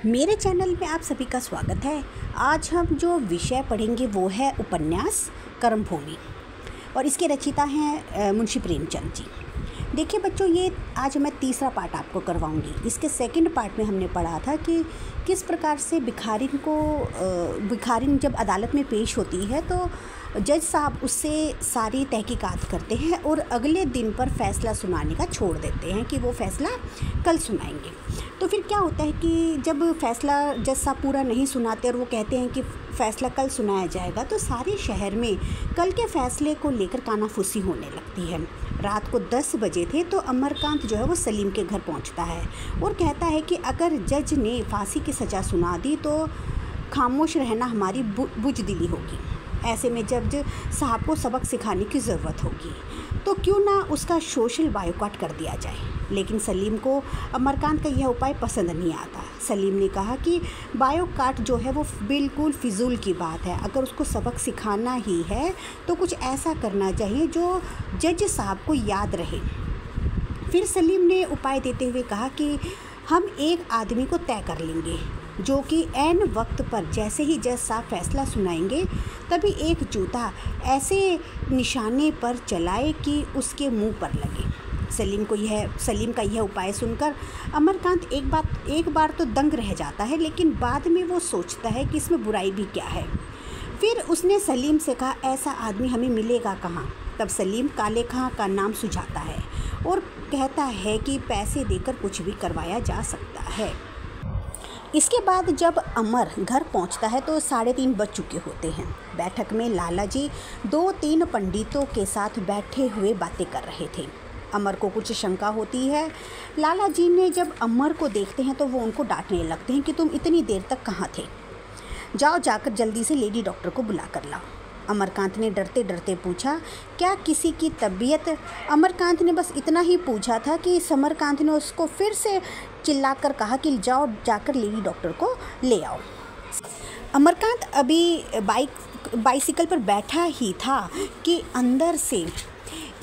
मेरे चैनल में आप सभी का स्वागत है। आज हम जो विषय पढ़ेंगे वो है उपन्यास कर्मभूमि और इसके रचयिता हैं मुंशी प्रेमचंद जी। देखिए बच्चों, ये आज मैं तीसरा पार्ट आपको करवाऊंगी। इसके सेकंड पार्ट में हमने पढ़ा था कि किस प्रकार से भिखारिन जब अदालत में पेश होती है तो जज साहब उससे सारी तहकीकात करते हैं और अगले दिन पर फ़ैसला सुनाने का छोड़ देते हैं कि वो फ़ैसला कल सुनाएंगे। तो फिर क्या होता है कि जब फ़ैसला जज साहब पूरा नहीं सुनाते और वो कहते हैं कि फ़ैसला कल सुनाया जाएगा, तो सारे शहर में कल के फ़ैसले को लेकर कानाफूसी होने लगती है। रात को 10 बजे थे तो अमरकांत जो है वो सलीम के घर पहुंचता है और कहता है कि अगर जज ने फांसी की सज़ा सुना दी तो खामोश रहना हमारी बुजदिली होगी। ऐसे में जज साहब को सबक सिखाने की ज़रूरत होगी, तो क्यों ना उसका सोशल बायकॉट कर दिया जाए। लेकिन सलीम को अमरकांत का यह उपाय पसंद नहीं आता। सलीम ने कहा कि बायकॉट जो है वो बिल्कुल फिजूल की बात है। अगर उसको सबक सिखाना ही है तो कुछ ऐसा करना चाहिए जो जज साहब को याद रहे। फिर सलीम ने उपाय देते हुए कहा कि हम एक आदमी को तय कर लेंगे जो कि ऐन वक्त पर जैसे ही जज साहब फैसला सुनाएंगे तभी एक जूता ऐसे निशाने पर चलाए कि उसके मुंह पर लगे। सलीम का यह उपाय सुनकर अमरकांत एक बार तो दंग रह जाता है, लेकिन बाद में वो सोचता है कि इसमें बुराई भी क्या है। फिर उसने सलीम से कहा, ऐसा आदमी हमें मिलेगा कहाँ। तब सलीम काले खां का नाम सुझाता है और कहता है कि पैसे देकर कुछ भी करवाया जा सकता है। इसके बाद जब अमर घर पहुंचता है तो 3:30 बज चुके होते हैं। बैठक में लाला जी 2-3 पंडितों के साथ बैठे हुए बातें कर रहे थे। अमर को कुछ शंका होती है। लाला जी ने जब अमर को देखते हैं तो वो उनको डांटने लगते हैं कि तुम इतनी देर तक कहाँ थे, जाओ जाकर जल्दी से लेडी डॉक्टर को बुला कर लाओ। अमरकांत ने डरते डरते पूछा, क्या किसी की तबीयत? अमरकांत ने बस इतना ही पूछा था कि समरकांत ने उसको फिर से चिल्लाकर कहा कि जाओ जाकर लेडी डॉक्टर को ले आओ। अमरकांत अभी बाइसिकल पर बैठा ही था कि अंदर से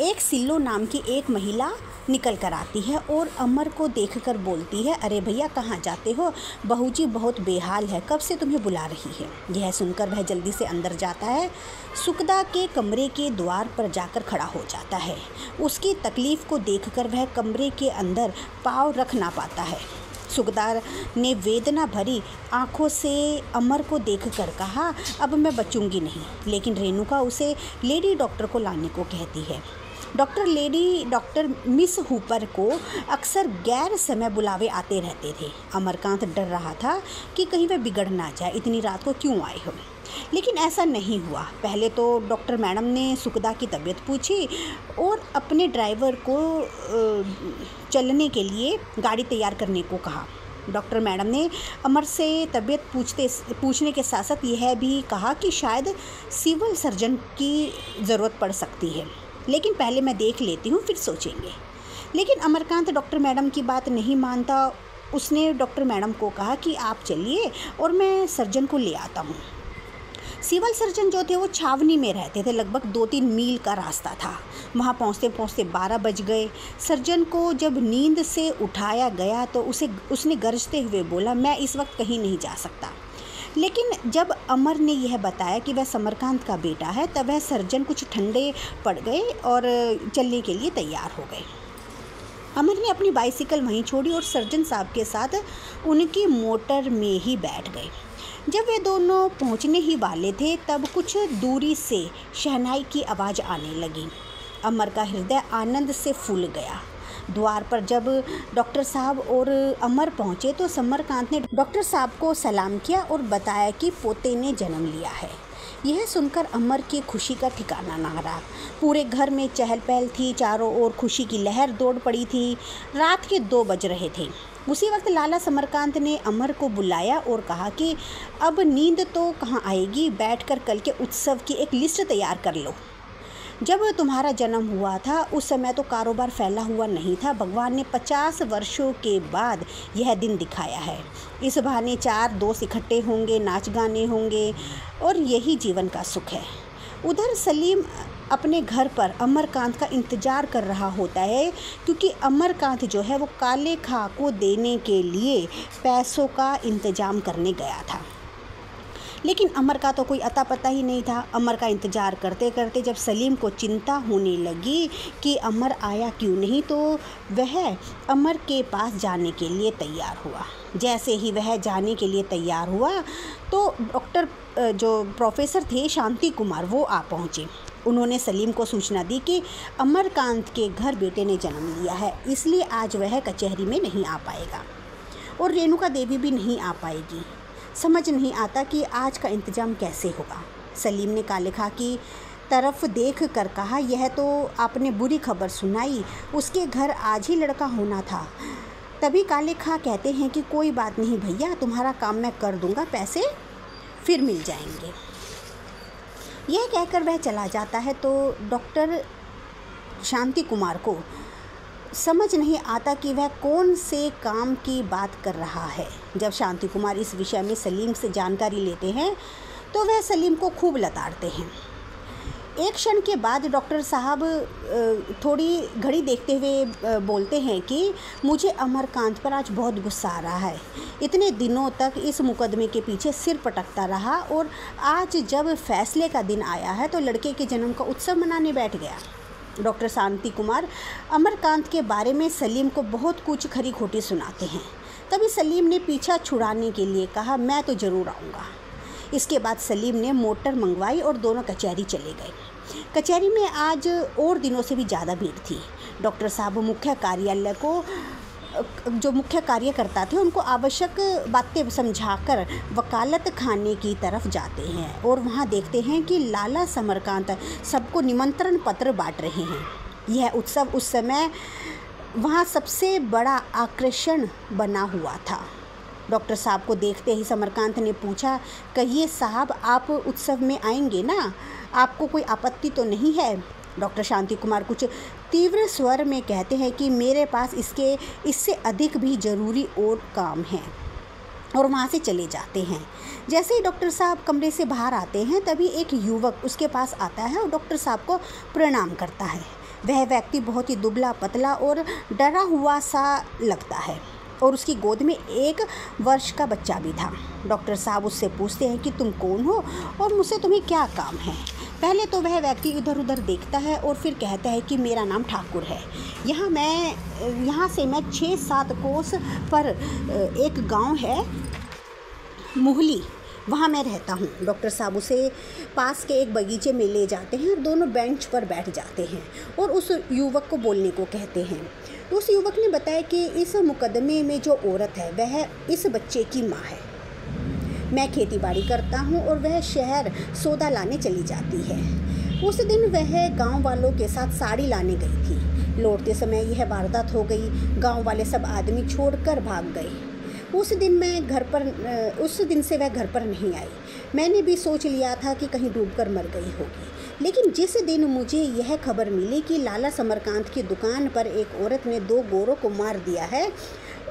एक सिल्लो नाम की एक महिला निकल कर आती है और अमर को देखकर बोलती है, अरे भैया कहाँ जाते हो, बहू जी बहुत बेहाल है, कब से तुम्हें बुला रही है। यह सुनकर वह जल्दी से अंदर जाता है। सुखदा के कमरे के द्वार पर जाकर खड़ा हो जाता है। उसकी तकलीफ़ को देखकर वह कमरे के अंदर पाँव रख ना पाता है। सुखदा ने वेदना भरी आंखों से अमर को देखकर कहा, अब मैं बचूंगी नहीं। लेकिन रेणुका उसे लेडी डॉक्टर को लाने को कहती है। डॉक्टर मिस हुपर को अक्सर गैर समय बुलावे आते रहते थे। अमरकांत डर रहा था कि कहीं वह बिगड़ ना जाए, इतनी रात को क्यों आए हो। लेकिन ऐसा नहीं हुआ। पहले तो डॉक्टर मैडम ने सुखदा की तबीयत पूछी और अपने ड्राइवर को चलने के लिए गाड़ी तैयार करने को कहा। डॉक्टर मैडम ने अमर से तबीयत पूछने के साथ साथ यह भी कहा कि शायद सिविल सर्जन की ज़रूरत पड़ सकती है, लेकिन पहले मैं देख लेती हूँ, फिर सोचेंगे। लेकिन अमरकांत डॉक्टर मैडम की बात नहीं मानता। उसने डॉक्टर मैडम को कहा कि आप चलिए और मैं सर्जन को ले आता हूँ। सिविल सर्जन जो थे वो छावनी में रहते थे। लगभग 2-3 मील का रास्ता था। वहाँ पहुँचते पहुँचते 12 बज गए। सर्जन को जब नींद से उठाया गया तो उसने गरजते हुए बोला, मैं इस वक्त कहीं नहीं जा सकता। लेकिन जब अमर ने यह बताया कि वह समरकांत का बेटा है तब वह सर्जन कुछ ठंडे पड़ गए और चलने के लिए तैयार हो गए। अमर ने अपनी बाइसिकल वहीं छोड़ी और सर्जन साहब के साथ उनकी मोटर में ही बैठ गए। जब वे दोनों पहुंचने ही वाले थे तब कुछ दूरी से शहनाई की आवाज़ आने लगी। अमर का हृदय आनंद से फूल गया। द्वार पर जब डॉक्टर साहब और अमर पहुंचे तो समरकांत ने डॉक्टर साहब को सलाम किया और बताया कि पोते ने जन्म लिया है। यह सुनकर अमर की खुशी का ठिकाना ना रहा। पूरे घर में चहल पहल थी, चारों ओर खुशी की लहर दौड़ पड़ी थी। रात के 2 बज रहे थे। उसी वक्त लाला समरकांत ने अमर को बुलाया और कहा कि अब नींद तो कहाँ आएगी, बैठकर कल के उत्सव की एक लिस्ट तैयार कर लो। जब तुम्हारा जन्म हुआ था उस समय तो कारोबार फैला हुआ नहीं था। भगवान ने 50 वर्षों के बाद यह दिन दिखाया है। इस बहाने 4 दोस्त इकट्ठे होंगे, नाच गाने होंगे और यही जीवन का सुख है। उधर सलीम अपने घर पर अमरकांत का इंतज़ार कर रहा होता है, क्योंकि अमरकांत जो है वो काले खां को देने के लिए पैसों का इंतज़ाम करने गया था। लेकिन अमर का तो कोई अता पता ही नहीं था। अमर का इंतज़ार करते करते जब सलीम को चिंता होने लगी कि अमर आया क्यों नहीं, तो वह अमर के पास जाने के लिए तैयार हुआ। जैसे ही वह जाने के लिए तैयार हुआ तो डॉक्टर जो प्रोफेसर थे शांति कुमार, वो आ पहुँचे। उन्होंने सलीम को सूचना दी कि अमरकांत के घर बेटे ने जन्म लिया है, इसलिए आज वह कचहरी में नहीं आ पाएगा और रेणुका देवी भी नहीं आ पाएगी। समझ नहीं आता कि आज का इंतज़ाम कैसे होगा। सलीम ने काले खां की तरफ देख कर कहा, यह तो आपने बुरी खबर सुनाई, उसके घर आज ही लड़का होना था। तभी काले खां कहते हैं कि कोई बात नहीं भैया, तुम्हारा काम मैं कर दूंगा, पैसे फिर मिल जाएंगे। यह कहकर वह चला जाता है तो डॉक्टर शांति कुमार को समझ नहीं आता कि वह कौन से काम की बात कर रहा है। जब शांति कुमार इस विषय में सलीम से जानकारी लेते हैं तो वह सलीम को खूब लताड़ते हैं। एक क्षण के बाद डॉक्टर साहब थोड़ी घड़ी देखते हुए बोलते हैं कि मुझे अमरकांत पर आज बहुत गुस्सा आ रहा है। इतने दिनों तक इस मुकदमे के पीछे सिर पटकता रहा और आज जब फैसले का दिन आया है तो लड़के के जन्म का उत्सव मनाने बैठ गया। डॉक्टर शांति कुमार अमरकांत के बारे में सलीम को बहुत कुछ खरी खोटी सुनाते हैं। तभी सलीम ने पीछा छुड़ाने के लिए कहा, मैं तो ज़रूर आऊँगा। इसके बाद सलीम ने मोटर मंगवाई और दोनों कचहरी चले गए। कचहरी में आज और दिनों से भी ज़्यादा भीड़ थी। डॉक्टर साहब मुख्य कार्यालय को जो मुख्य कार्यकर्ता थे उनको आवश्यक बातें समझाकर वकालत खाने की तरफ जाते हैं और वहाँ देखते हैं कि लाला समरकांत सबको निमंत्रण पत्र बांट रहे हैं। यह उत्सव उस समय वहाँ सबसे बड़ा आकर्षण बना हुआ था। डॉक्टर साहब को देखते ही समरकांत ने पूछा, कहिए साहब, आप उत्सव में आएंगे ना? आपको कोई आपत्ति तो नहीं है? डॉक्टर शांति कुमार कुछ तीव्र स्वर में कहते हैं कि मेरे पास इससे अधिक भी ज़रूरी और काम है, और वहाँ से चले जाते हैं। जैसे ही डॉक्टर साहब कमरे से बाहर आते हैं तभी एक युवक उसके पास आता है और डॉक्टर साहब को प्रणाम करता है। वह व्यक्ति बहुत ही दुबला पतला और डरा हुआ सा लगता है और उसकी गोद में 1 वर्ष का बच्चा भी था। डॉक्टर साहब उससे पूछते हैं कि तुम कौन हो और मुझसे तुम्हें क्या काम है। पहले तो वह व्यक्ति इधर उधर देखता है और फिर कहता है कि मेरा नाम ठाकुर है। यहाँ से मैं 6-7 कोस पर एक गांव है मुहली, वहाँ मैं रहता हूँ। डॉक्टर साहब उसे पास के एक बगीचे में ले जाते हैं और दोनों बेंच पर बैठ जाते हैं और उस युवक को बोलने को कहते हैं। तो उस युवक ने बताया कि इस मुकदमे में जो औरत है वह इस बच्चे की माँ है। मैं खेती बाड़ी करता हूँ और वह शहर सौदा लाने चली जाती है। उस दिन वह गांव वालों के साथ साड़ी लाने गई थी। लौटते समय यह वारदात हो गई। गांव वाले सब आदमी छोड़कर भाग गए। उस दिन से वह घर पर नहीं आई। मैंने भी सोच लिया था कि कहीं डूबकर मर गई होगी। लेकिन जिस दिन मुझे यह खबर मिली कि लाला समरकांत की दुकान पर एक औरत ने 2 गोरों को मार दिया है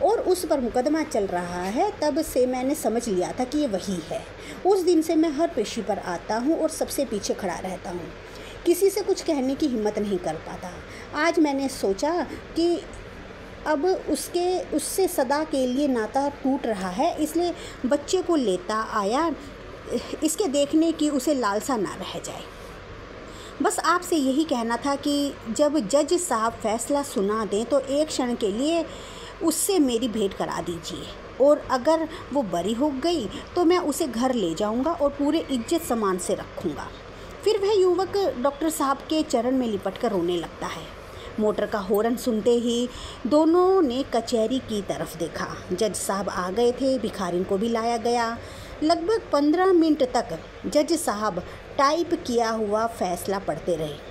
और उस पर मुकदमा चल रहा है, तब से मैंने समझ लिया था कि ये वही है। उस दिन से मैं हर पेशी पर आता हूँ और सबसे पीछे खड़ा रहता हूँ। किसी से कुछ कहने की हिम्मत नहीं कर पाता। आज मैंने सोचा कि अब उससे सदा के लिए नाता टूट रहा है, इसलिए बच्चे को लेता आया, इसके देखने की उसे लालसा ना रह जाए। बस आपसे यही कहना था कि जब जज साहब फैसला सुना दें तो एक क्षण के लिए उससे मेरी भेंट करा दीजिए, और अगर वो बरी हो गई तो मैं उसे घर ले जाऊंगा और पूरे इज्जत सम्मान से रखूंगा। फिर वह युवक डॉक्टर साहब के चरण में लिपट कर रोने लगता है। मोटर का हॉर्न सुनते ही दोनों ने कचहरी की तरफ देखा। जज साहब आ गए थे, भिखारिन को भी लाया गया। लगभग 15 मिनट तक जज साहब टाइप किया हुआ फैसला पढ़ते रहे।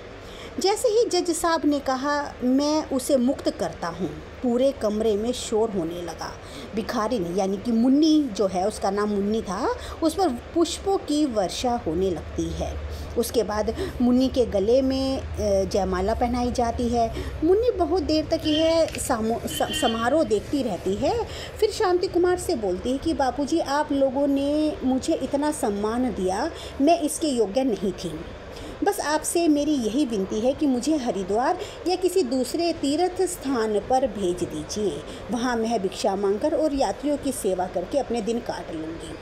जैसे ही जज साहब ने कहा, मैं उसे मुक्त करता हूँ, पूरे कमरे में शोर होने लगा। भिखारिन यानी कि मुन्नी जो है, उसका नाम मुन्नी था, उस पर पुष्पों की वर्षा होने लगती है। उसके बाद मुन्नी के गले में जयमाला पहनाई जाती है। मुन्नी बहुत देर तक यह समारोह देखती रहती है। फिर शांति कुमार से बोलती है कि बापूजी, आप लोगों ने मुझे इतना सम्मान दिया, मैं इसके योग्य नहीं थी। बस आपसे मेरी यही विनती है कि मुझे हरिद्वार या किसी दूसरे तीर्थ स्थान पर भेज दीजिए। वहाँ मैं भिक्षा मांगकर और यात्रियों की सेवा करके अपने दिन काट लूँगी।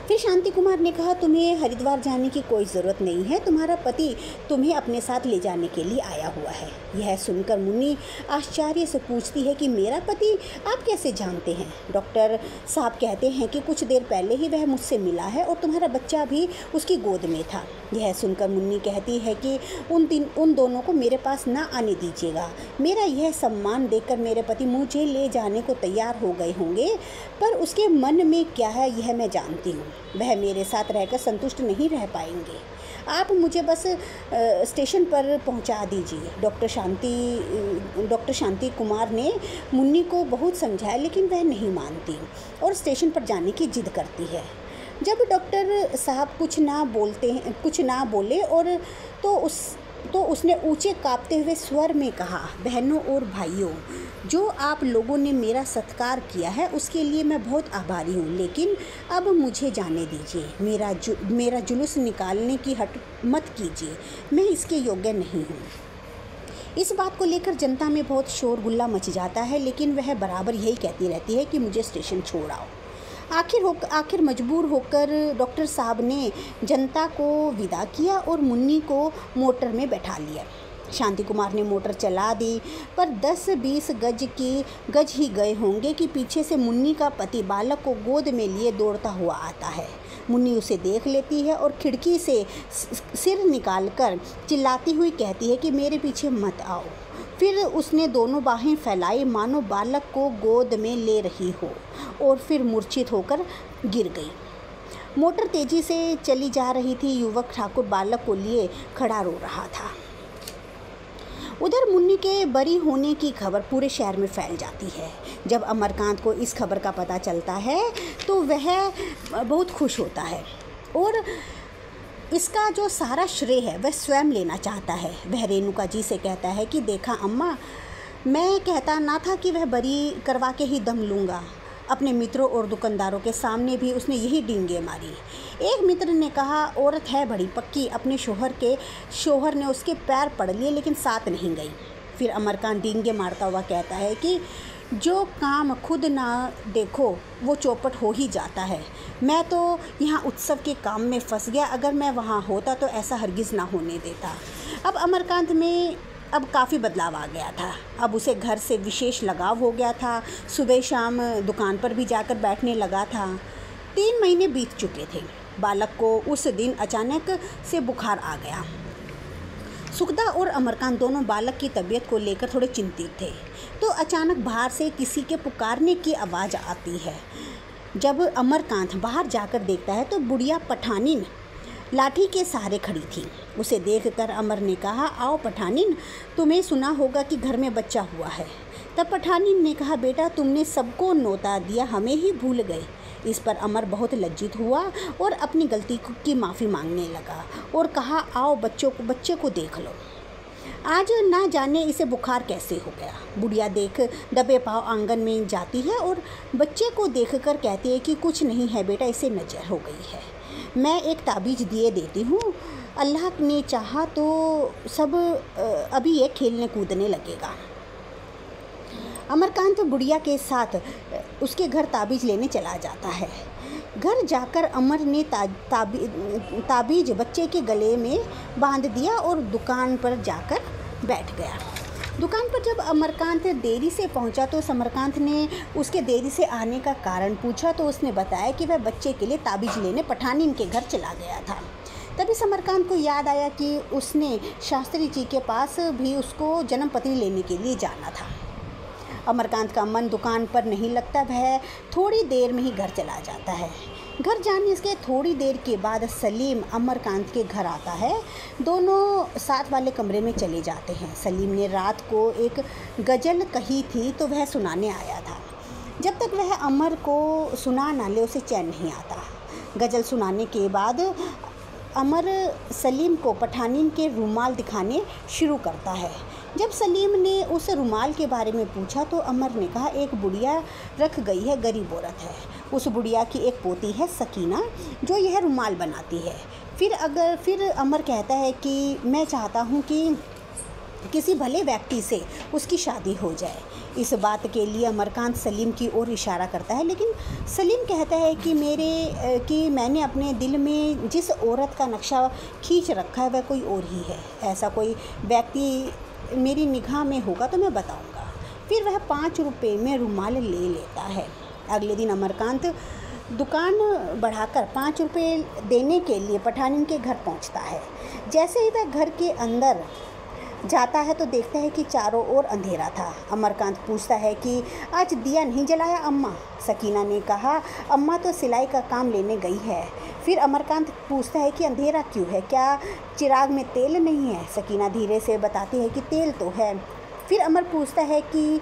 फिर शांति कुमार ने कहा, तुम्हें हरिद्वार जाने की कोई ज़रूरत नहीं है, तुम्हारा पति तुम्हें अपने साथ ले जाने के लिए आया हुआ है। यह सुनकर मुन्नी आश्चर्य से पूछती है कि मेरा पति आप कैसे जानते हैं? डॉक्टर साहब कहते हैं कि कुछ देर पहले ही वह मुझसे मिला है और तुम्हारा बच्चा भी उसकी गोद में था। यह सुनकर मुन्नी कहती है कि उन दोनों को मेरे पास ना आने दीजिएगा। मेरा यह सम्मान देखकर मेरे पति मुझे ले जाने को तैयार हो गए होंगे, पर उसके मन में क्या है यह मैं जानती हूँ। वह मेरे साथ रहकर संतुष्ट नहीं रह पाएंगे। आप मुझे बस स्टेशन पर पहुंचा दीजिए। डॉक्टर शांति कुमार ने मुन्नी को बहुत समझाया, लेकिन वह नहीं मानती और स्टेशन पर जाने की जिद करती है। जब डॉक्टर साहब कुछ ना बोले और तो उसने ऊंचे कांपते हुए स्वर में कहा, बहनों और भाइयों, जो आप लोगों ने मेरा सत्कार किया है उसके लिए मैं बहुत आभारी हूँ, लेकिन अब मुझे जाने दीजिए। मेरा जुलूस निकालने की हट मत कीजिए, मैं इसके योग्य नहीं हूँ। इस बात को लेकर जनता में बहुत शोरगुल्ला मच जाता है, लेकिन वह बराबर यही कहती रहती है कि मुझे स्टेशन छोड़ आओ। आखिर मजबूर होकर डॉक्टर साहब ने जनता को विदा किया और मुन्नी को मोटर में बैठा लिया। शांति कुमार ने मोटर चला दी, पर 10-20 गज ही गए होंगे कि पीछे से मुन्नी का पति बालक को गोद में लिए दौड़ता हुआ आता है। मुन्नी उसे देख लेती है और खिड़की से सिर निकालकर चिल्लाती हुई कहती है कि मेरे पीछे मत आओ। फिर उसने दोनों बाहें फैलाई मानो बालक को गोद में ले रही हो, और फिर मूर्छित होकर गिर गई। मोटर तेजी से चली जा रही थी। युवक ठाकुर बालक को लिए खड़ा रो रहा था। उधर मुन्नी के बरी होने की खबर पूरे शहर में फैल जाती है। जब अमरकांत को इस खबर का पता चलता है तो वह बहुत खुश होता है और इसका जो सारा श्रेय है वह स्वयं लेना चाहता है। वह रेणुका जी से कहता है कि देखा अम्मा, मैं कहता ना था कि वह बरी करवा के ही दम लूँगा। अपने मित्रों और दुकानदारों के सामने भी उसने यही डींगे मारी। एक मित्र ने कहा, औरत है बड़ी पक्की, अपने शोहर ने उसके पैर पड़ लिए लेकिन साथ नहीं गई। फिर अमरकांत डींगे मारता हुआ कहता है कि जो काम खुद ना देखो वो चौपट हो ही जाता है। मैं तो यहाँ उत्सव के काम में फंस गया, अगर मैं वहाँ होता तो ऐसा हरगिज़ ना होने देता। अब अमरकांत में अब काफ़ी बदलाव आ गया था। अब उसे घर से विशेष लगाव हो गया था। सुबह शाम दुकान पर भी जाकर बैठने लगा था। 3 महीने बीत चुके थे। बालक को उस दिन अचानक से बुखार आ गया। सुखदा और अमरकांत दोनों बालक की तबीयत को लेकर थोड़े चिंतित थे। तो अचानक बाहर से किसी के पुकारने की आवाज़ आती है। जब अमरकांत बाहर जाकर देखता है तो बुढ़िया पठानिन लाठी के सहारे खड़ी थी। उसे देखकर अमर ने कहा, आओ पठानिन, तुम्हें सुना होगा कि घर में बच्चा हुआ है। तब पठानिन ने कहा, बेटा तुमने सबको न्योता दिया, हमें ही भूल गए। इस पर अमर बहुत लज्जित हुआ और अपनी गलती की माफ़ी मांगने लगा और कहा, आओ बच्चे को देख लो। आज ना जाने इसे बुखार कैसे हो गया। बुढ़िया दबे पाँव आंगन में जाती है और बच्चे को देखकर कहती है कि कुछ नहीं है बेटा, इसे नज़र हो गई है। मैं एक ताबीज़ दिए देती हूँ, अल्लाह ने चाहा तो सब अभी ये खेलने कूदने लगेगा। अमरकांत बुढ़िया के साथ उसके घर ताबीज़ लेने चला जाता है। घर जाकर अमर ने ताबीज़ बच्चे के गले में बांध दिया और दुकान पर जाकर बैठ गया। दुकान पर जब अमरकांत देरी से पहुंचा तो समरकांत ने उसके देरी से आने का कारण पूछा तो उसने बताया कि वह बच्चे के लिए ताबीज़ लेने पठानिन के घर चला गया था। तभी समरकांत को याद आया कि उसने शास्त्री जी के पास भी उसको जन्मपत्री लेने के लिए जाना था। अमरकांत का मन दुकान पर नहीं लगता, वह थोड़ी देर में ही घर चला जाता है। घर जाने के थोड़ी देर के बाद सलीम अमरकांत के घर आता है। दोनों साथ वाले कमरे में चले जाते हैं। सलीम ने रात को एक गज़ल कही थी तो वह सुनाने आया था। जब तक वह अमर को सुना ना ले उसे चैन नहीं आता। गज़ल सुनाने के बाद अमर सलीम को पठानिन के रुमाल दिखाने शुरू करता है। जब सलीम ने उस रुमाल के बारे में पूछा तो अमर ने कहा, एक बुढ़िया रख गई है, गरीब औरत है, उस बुढ़िया की एक पोती है सकीना, जो यह रुमाल बनाती है। फिर अमर कहता है कि मैं चाहता हूँ कि किसी भले व्यक्ति से उसकी शादी हो जाए। इस बात के लिए अमरकांत सलीम की ओर इशारा करता है, लेकिन सलीम कहता है कि मैंने अपने दिल में जिस औरत का नक्शा खींच रखा है वह कोई और ही है। ऐसा कोई व्यक्ति मेरी निगाह में होगा तो मैं बताऊंगा। फिर वह 5 रुपये में रुमाल ले लेता है। अगले दिन अमरकांत दुकान बढ़ाकर 5 रुपये देने के लिए पठानिन के घर पहुंचता है। जैसे ही वह घर के अंदर जाता है तो देखता है कि चारों ओर अंधेरा था। अमरकांत पूछता है कि आज दिया नहीं जलाया अम्मा? सकीना ने कहा, अम्मा तो सिलाई का काम लेने गई है। फिर अमरकांत पूछता है कि अंधेरा क्यों है, क्या चिराग में तेल नहीं है? सकीना धीरे से बताती है कि तेल तो है। फिर अमर पूछता है कि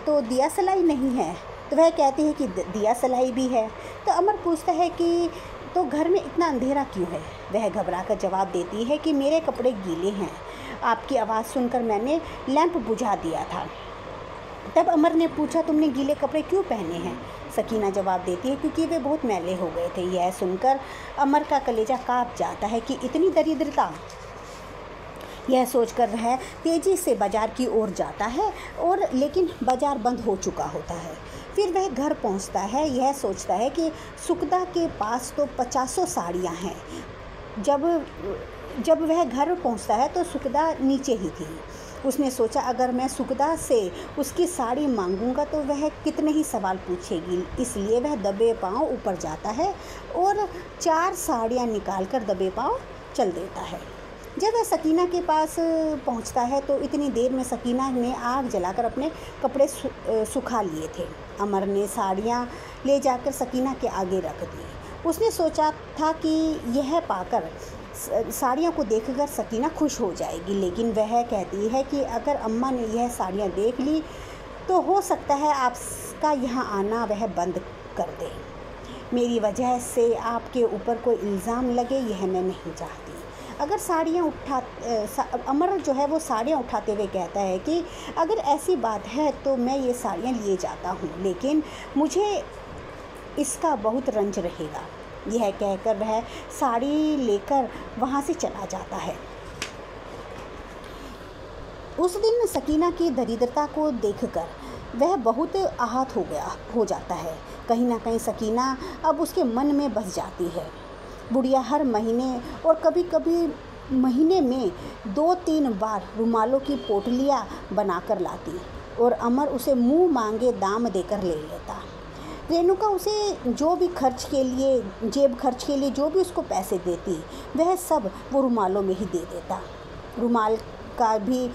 तो दिया सलाई नहीं है? तो वह कहती है कि दिया सलाई भी है। तो अमर पूछता है कि तो घर में इतना अंधेरा क्यों है? वह घबराकर जवाब देती है कि मेरे कपड़े गीले हैं, आपकी आवाज़ सुनकर मैंने लैंप बुझा दिया था। तब अमर ने पूछा, तुमने गीले कपड़े क्यों पहने हैं? सकीना जवाब देती है, क्योंकि वे बहुत मैले हो गए थे। यह सुनकर अमर का कलेजा कांप जाता है कि इतनी दरिद्रता। यह सोचकर वह तेज़ी से बाज़ार की ओर जाता है लेकिन बाज़ार बंद हो चुका होता है। फिर वह घर पहुंचता है। यह सोचता है कि सुखदा के पास तो 50 साड़ियाँ हैं। जब वह घर पहुंचता है तो सुखदा नीचे ही थी। उसने सोचा, अगर मैं सुखदा से उसकी साड़ी मांगूंगा तो वह कितने ही सवाल पूछेगी। इसलिए वह दबे पांव ऊपर जाता है और 4 साड़ियाँ निकालकर दबे पांव चल देता है। जब वह सकीना के पास पहुंचता है तो इतनी देर में सकीना ने आग जलाकर अपने कपड़े सुखा लिए थे। अमर ने साड़ियाँ ले जाकर सकीना के आगे रख दी। उसने सोचा था कि यह पाकर साड़ियों को देखकर सकीना खुश हो जाएगी, लेकिन वह कहती है कि अगर अम्मा ने यह साड़ियाँ देख ली तो हो सकता है आपका यहाँ आना वह बंद कर दे। मेरी वजह से आपके ऊपर कोई इल्ज़ाम लगे, यह मैं नहीं चाहती। अगर अमर जो है वो साड़ियाँ उठाते हुए कहता है कि अगर ऐसी बात है तो मैं ये साड़ियाँ लिए जाता हूँ, लेकिन मुझे इसका बहुत रंज रहेगा। यह कहकर वह साड़ी लेकर वहाँ से चला जाता है। उस दिन सकीना की दरिद्रता को देखकर वह बहुत आहत हो जाता है। कहीं ना कहीं सकीना अब उसके मन में बस जाती है। बुढ़िया हर महीने और कभी कभी महीने में 2-3 बार रुमालों की पोटलियाँ बनाकर लाती और अमर उसे मुँह मांगे दाम देकर ले लेता। रेणुका उसे जेब खर्च के लिए जो भी उसको पैसे देती, वह सब वो रुमालों में ही दे देता। रुमाल का भी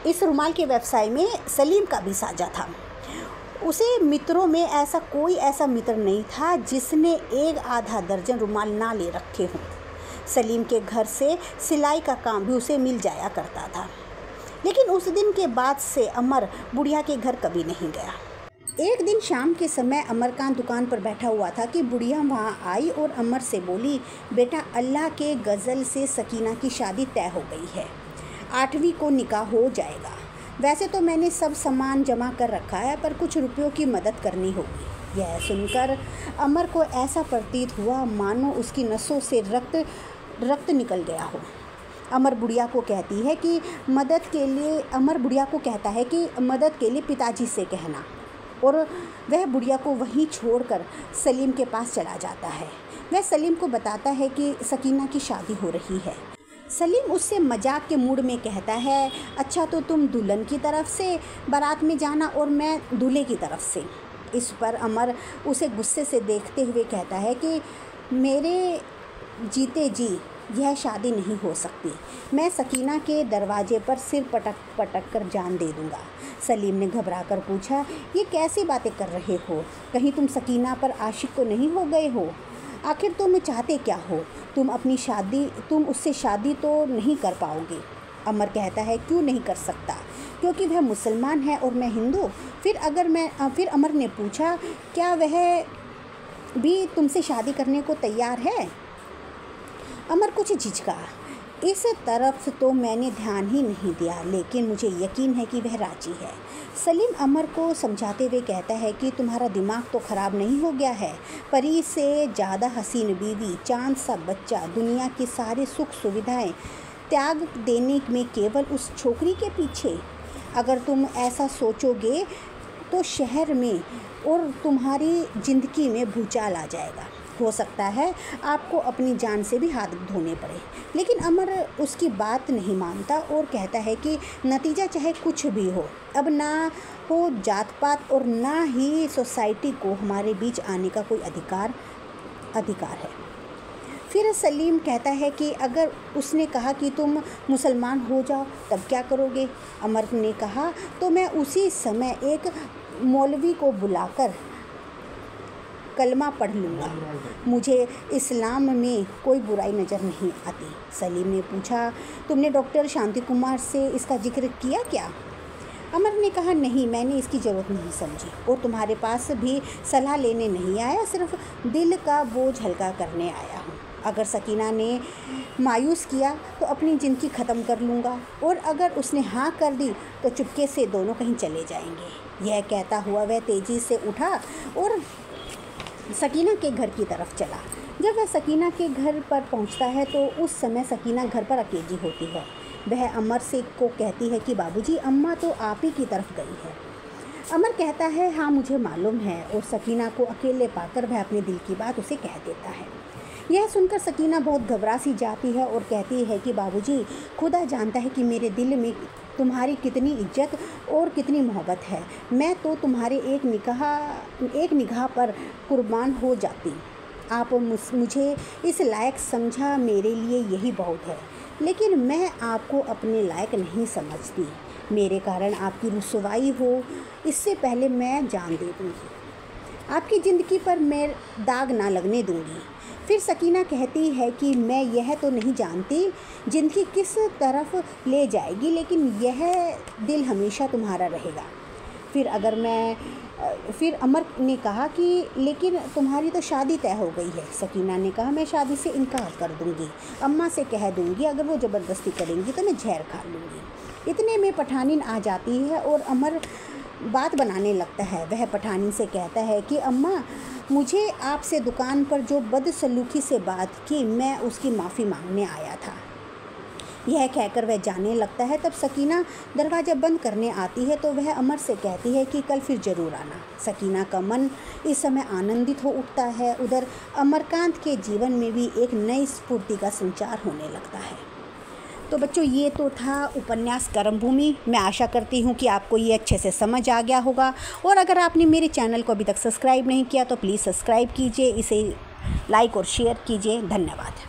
इस रुमाल के व्यवसाय में सलीम का भी साझा था। उसे मित्रों में कोई ऐसा मित्र नहीं था जिसने 1-आधा दर्जन रुमाल ना ले रखे हों। सलीम के घर से सिलाई का काम भी उसे मिल जाया करता था। लेकिन उस दिन के बाद से अमर बुढ़िया के घर कभी नहीं गया। एक दिन शाम के समय अमरकांत दुकान पर बैठा हुआ था कि बुढ़िया वहाँ आई और अमर से बोली, बेटा, अल्लाह के गज़ल से सकीना की शादी तय हो गई है। 8वीं को निकाह हो जाएगा। वैसे तो मैंने सब सामान जमा कर रखा है, पर कुछ रुपयों की मदद करनी होगी। यह सुनकर अमर को ऐसा प्रतीत हुआ मानो उसकी नसों से रक्त निकल गया हो। अमर बुढ़िया को कहता है कि मदद के लिए पिताजी से कहना, और वह बुढ़िया को वहीं छोड़कर सलीम के पास चला जाता है। वह सलीम को बताता है कि सकीना की शादी हो रही है। सलीम उससे मजाक के मूड में कहता है, अच्छा तो तुम दुल्हन की तरफ से बारात में जाना और मैं दूल्हे की तरफ से। इस पर अमर उसे गुस्से से देखते हुए कहता है कि मेरे जीते जी यह शादी नहीं हो सकती। मैं सकीना के दरवाजे पर सिर पटक कर जान दे दूँगा। सलीम ने घबराकर पूछा, ये कैसी बातें कर रहे हो? कहीं तुम सकीना पर आशिक तो नहीं हो गए हो? आखिर तुम चाहते क्या हो? तुम उससे शादी तो नहीं कर पाओगे। अमर कहता है, क्यों नहीं कर सकता? क्योंकि वह मुसलमान है और मैं हिंदू। फिर अमर ने पूछा, क्या वह भी तुमसे शादी करने को तैयार है? अमर कुछ झिझका, इस तरफ तो मैंने ध्यान ही नहीं दिया, लेकिन मुझे यकीन है कि वह राजी है। सलीम अमर को समझाते हुए कहता है कि तुम्हारा दिमाग तो ख़राब नहीं हो गया है। परी से ज़्यादा हसीन बीवी, चांद सा बच्चा, दुनिया की सारी सुख सुविधाएं त्याग देने में केवल उस छोकरी के पीछे। अगर तुम ऐसा सोचोगे तो शहर में और तुम्हारी ज़िंदगी में भूचाल आ जाएगा। हो सकता है आपको अपनी जान से भी हाथ धोने पड़े। लेकिन अमर उसकी बात नहीं मानता और कहता है कि नतीजा चाहे कुछ भी हो, अब ना हो जात पात और ना ही सोसाइटी को हमारे बीच आने का कोई अधिकार है। फिर सलीम कहता है कि अगर उसने कहा कि तुम मुसलमान हो जाओ तब क्या करोगे? अमर ने कहा तो मैं उसी समय एक मौलवी को बुलाकर कलमा पढ़ लूँगा। मुझे इस्लाम में कोई बुराई नज़र नहीं आती। सलीम ने पूछा, तुमने डॉक्टर शांति कुमार से इसका जिक्र किया क्या? अमर ने कहा, नहीं, मैंने इसकी ज़रूरत नहीं समझी और तुम्हारे पास भी सलाह लेने नहीं आया, सिर्फ दिल का बोझ हल्का करने आया हूँ। अगर सकीना ने मायूस किया तो अपनी ज़िंदगी ख़त्म कर लूँगा और अगर उसने हाँ कर दी तो चुपके से दोनों कहीं चले जाएंगे। यह कहता हुआ वह तेज़ी से उठा और सकीना के घर की तरफ चला। जब वह सकीना के घर पर पहुंचता है तो उस समय सकीना घर पर अकेली होती है। वह अमर से को कहती है कि बाबूजी, अम्मा तो आप ही की तरफ गई है। अमर कहता है, हाँ मुझे मालूम है, और सकीना को अकेले पाकर वह अपने दिल की बात उसे कह देता है। यह सुनकर सकीना बहुत घबरा सी जाती है और कहती है कि बाबूजी, खुदा जानता है कि मेरे दिल में तुम्हारी कितनी इज्जत और कितनी मोहब्बत है। मैं तो तुम्हारे एक निगाह पर कुर्बान हो जाती। आप मुझे इस लायक समझा, मेरे लिए यही बहुत है। लेकिन मैं आपको अपने लायक नहीं समझती। मेरे कारण आपकी रुसवाई हो, इससे पहले मैं जान दे दूँगी। आपकी ज़िंदगी पर मैं दाग ना लगने दूँगी। फिर सकीना कहती है कि मैं यह तो नहीं जानती ज़िंदगी किस तरफ ले जाएगी, लेकिन यह दिल हमेशा तुम्हारा रहेगा। फिर अमर ने कहा कि लेकिन तुम्हारी तो शादी तय हो गई है। सकीना ने कहा, मैं शादी से इनकार कर दूंगी। अम्मा से कह दूंगी, अगर वो ज़बरदस्ती करेंगी तो मैं जहर खा लूँगी। इतने में पठानीन आ जाती है और अमर बात बनाने लगता है। वह पठानीन से कहता है कि अम्मा, मुझे आपसे दुकान पर जो बदसलूकी से बात की, मैं उसकी माफ़ी मांगने आया था। यह कहकर वह जाने लगता है। तब सकीना दरवाज़ा बंद करने आती है तो वह अमर से कहती है कि कल फिर ज़रूर आना। सकीना का मन इस समय आनंदित हो उठता है। उधर अमरकांत के जीवन में भी एक नई स्फूर्ति का संचार होने लगता है। तो बच्चों, ये तो था उपन्यास कर्मभूमि। मैं आशा करती हूँ कि आपको ये अच्छे से समझ आ गया होगा। और अगर आपने मेरे चैनल को अभी तक सब्सक्राइब नहीं किया तो प्लीज़ सब्सक्राइब कीजिए, इसे लाइक और शेयर कीजिए। धन्यवाद।